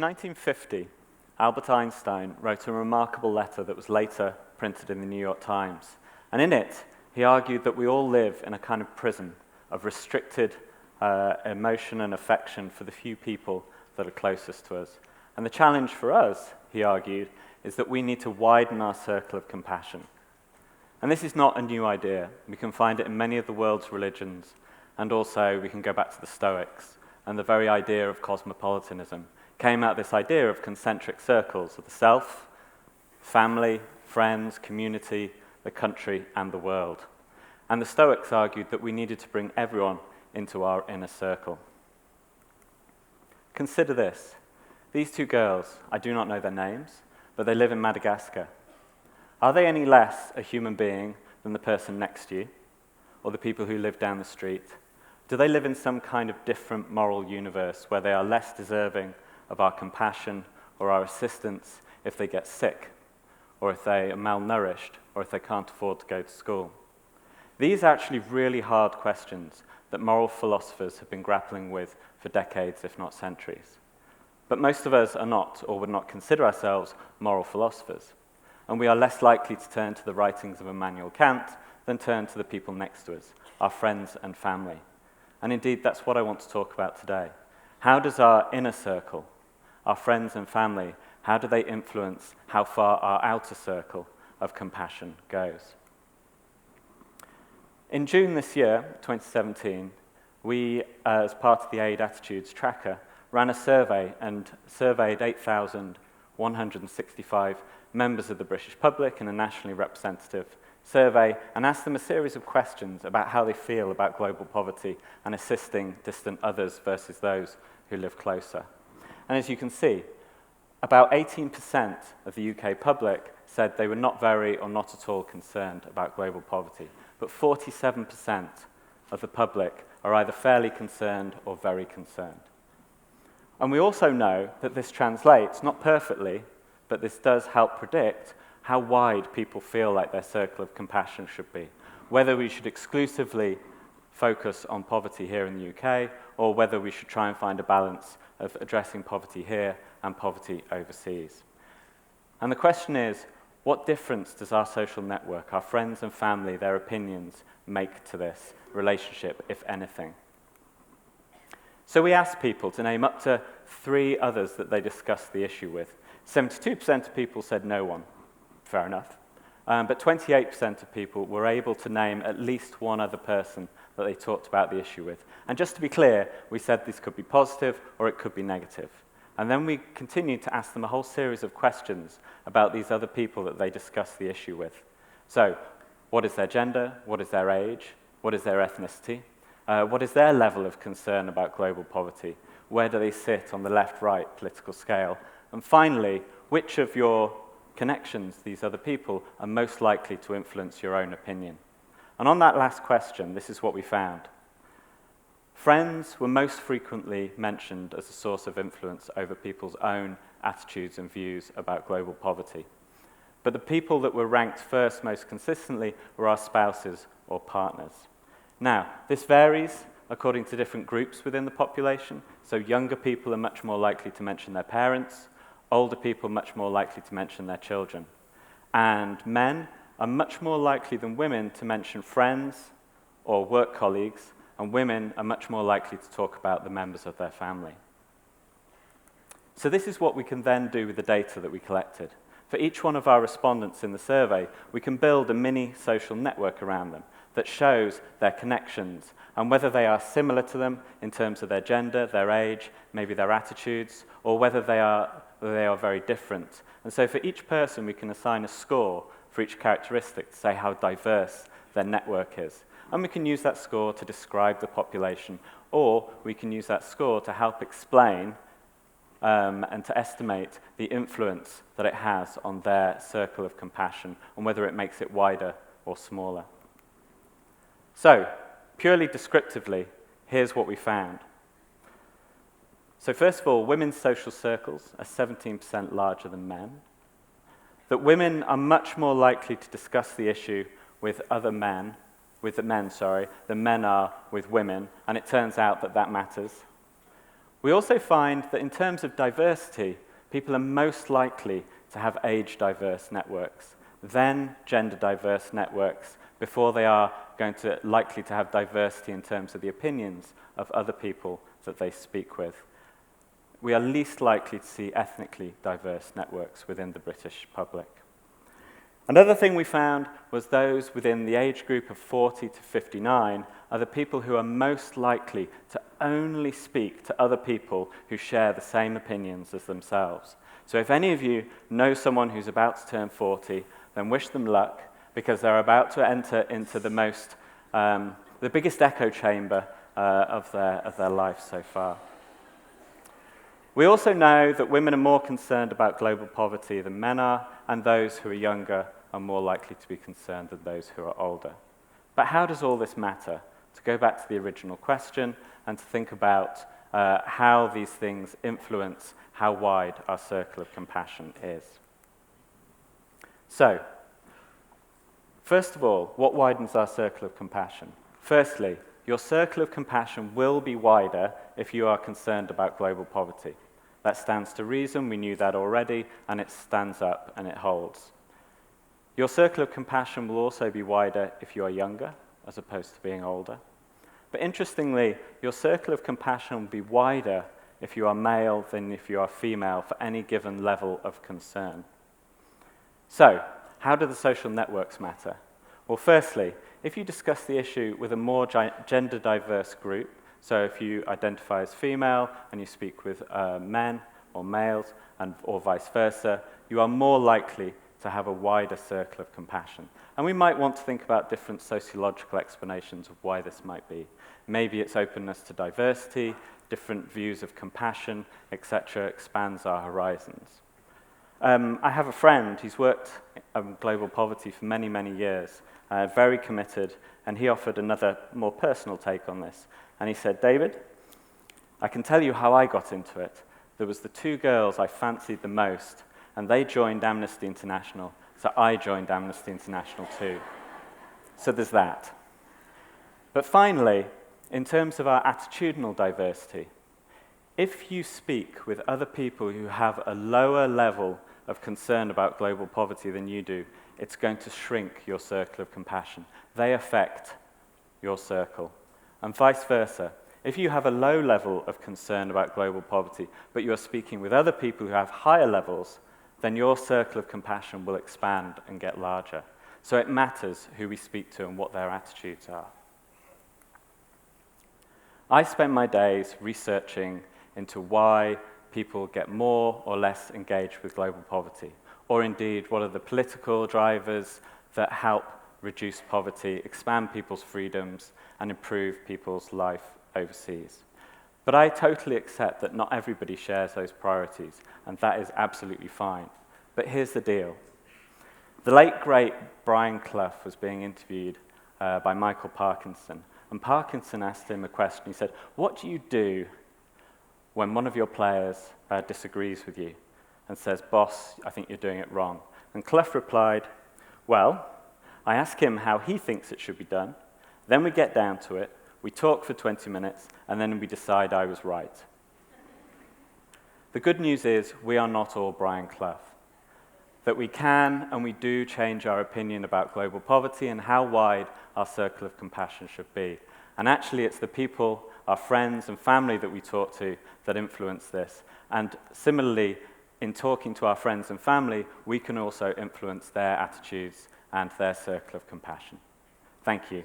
1950, Albert Einstein wrote a remarkable letter that was later printed in the New York Times. And in it, he argued that we all live in a kind of prison of restricted emotion and affection for the few people that are closest to us. And the challenge for us, he argued, is that we need to widen our circle of compassion. And this is not a new idea. We can find it in many of the world's religions, and also we can go back to the Stoics. And the very idea of cosmopolitanism came out of this idea of concentric circles of the self, family, friends, community, the country, and the world. And the Stoics argued that we needed to bring everyone into our inner circle. Consider this. These two girls, I do not know their names, but they live in Madagascar. Are they any less a human being than the person next to you, or the people who live down the street? Do they live in some kind of different moral universe where they are less deserving of our compassion or our assistance if they get sick, or if they are malnourished, or if they can't afford to go to school? These are actually really hard questions that moral philosophers have been grappling with for decades, if not centuries. But most of us are not, or would not consider ourselves, moral philosophers. And we are less likely to turn to the writings of Immanuel Kant than turn to the people next to us, our friends and family. And indeed, that's what I want to talk about today. How does our inner circle, our friends and family, how do they influence how far our outer circle of compassion goes? In June this year, 2017, we, as part of the AID Attitudes Tracker, ran a survey and surveyed 8,165 members of the British public in a nationally representative survey and asked them a series of questions about how they feel about global poverty and assisting distant others versus those who live closer. And as you can see, about 18% of the UK public said they were not very or not at all concerned about global poverty, but 47% of the public are either fairly concerned or very concerned. And we also know that this translates, not perfectly, but this does help predict how wide people feel like their circle of compassion should be, whether we should exclusively focus on poverty here in the UK, or whether we should try and find a balance of addressing poverty here and poverty overseas. And the question is, what difference does our social network, our friends and family, their opinions, make to this relationship, if anything? So we asked people to name up to 3 others that they discussed the issue with. 72% of people said no one. Fair enough. But 28% of people were able to name at least one other person that they talked about the issue with. And just to be clear, we said this could be positive or it could be negative. And then we continued to ask them a whole series of questions about these other people that they discussed the issue with. So, what is their gender? What is their age? What is their ethnicity? What is their level of concern about global poverty? Where do they sit on the left-right political scale? And finally, which of your connections, these other people, are most likely to influence your own opinion? And on that last question, this is what we found. Friends were most frequently mentioned as a source of influence over people's own attitudes and views about global poverty. But the people that were ranked first most consistently were our spouses or partners. Now, this varies according to different groups within the population. So younger people are much more likely to mention their parents, older people are much more likely to mention their children. And men are much more likely than women to mention friends or work colleagues, and women are much more likely to talk about the members of their family. So this is what we can then do with the data that we collected. For each one of our respondents in the survey, we can build a mini social network around them that shows their connections and whether they are similar to them in terms of their gender, their age, maybe their attitudes, or whether they are very different. And so for each person, we can assign a score for each characteristic to say how diverse their network is. And we can use that score to describe the population, or we can use that score to help explain and to estimate the influence that it has on their circle of compassion and whether it makes it wider or smaller. So, purely descriptively, here's what we found. So first of all, women's social circles are 17% larger than men. That women are much more likely to discuss the issue with other men, than men are with women, and it turns out that that matters. We also find that in terms of diversity, people are most likely to have age-diverse networks, then gender-diverse networks, before they are likely to have diversity in terms of the opinions of other people that they speak with. We are least likely to see ethnically diverse networks within the British public. Another thing we found was those within the age group of 40 to 59 are the people who are most likely to only speak to other people who share the same opinions as themselves. So if any of you know someone who's about to turn 40, then wish them luck, because they're about to enter into the biggest echo chamber of their life so far. We also know that women are more concerned about global poverty than men are, and those who are younger are more likely to be concerned than those who are older. But how does all this matter? To go back to the original question and to think about how these things influence how wide our circle of compassion is. So, first of all, what widens our circle of compassion? Firstly, your circle of compassion will be wider if you are concerned about global poverty. That stands to reason, we knew that already, and it stands up and it holds. Your circle of compassion will also be wider if you are younger, as opposed to being older. But interestingly, your circle of compassion will be wider if you are male than if you are female for any given level of concern. So, how do the social networks matter? Well, firstly, if you discuss the issue with a more gender-diverse group, so if you identify as female and you speak with men or males, or vice versa, you are more likely to have a wider circle of compassion. And we might want to think about different sociological explanations of why this might be. Maybe it's openness to diversity, different views of compassion, etc., expands our horizons. I have a friend who's worked on global poverty for many, many years, very committed, and he offered another more personal take on this. And he said, David, I can tell you how I got into it. There was the two girls I fancied the most, and they joined Amnesty International, so I joined Amnesty International too. So there's that. But finally, in terms of our attitudinal diversity, if you speak with other people who have a lower level of concern about global poverty than you do, it's going to shrink your circle of compassion. They affect your circle. And vice versa. If you have a low level of concern about global poverty, but you are speaking with other people who have higher levels, then your circle of compassion will expand and get larger. So it matters who we speak to and what their attitudes are. I spend my days researching into why people get more or less engaged with global poverty, or indeed, what are the political drivers that help reduce poverty, expand people's freedoms, and improve people's life overseas. But I totally accept that not everybody shares those priorities, and that is absolutely fine. But here's the deal. The late, great Brian Clough was being interviewed by Michael Parkinson, and Parkinson asked him a question. He said, what do you do when one of your players disagrees with you and says, boss, I think you're doing it wrong? And Clough replied, well, I ask him how he thinks it should be done, then we get down to it, we talk for 20 minutes, and then we decide I was right. The good news is we are not all Brian Clough, that we can and we do change our opinion about global poverty and how wide our circle of compassion should be. And actually, it's the people, our friends and family that we talk to that influence this. And similarly, in talking to our friends and family, we can also influence their attitudes and their circle of compassion. Thank you.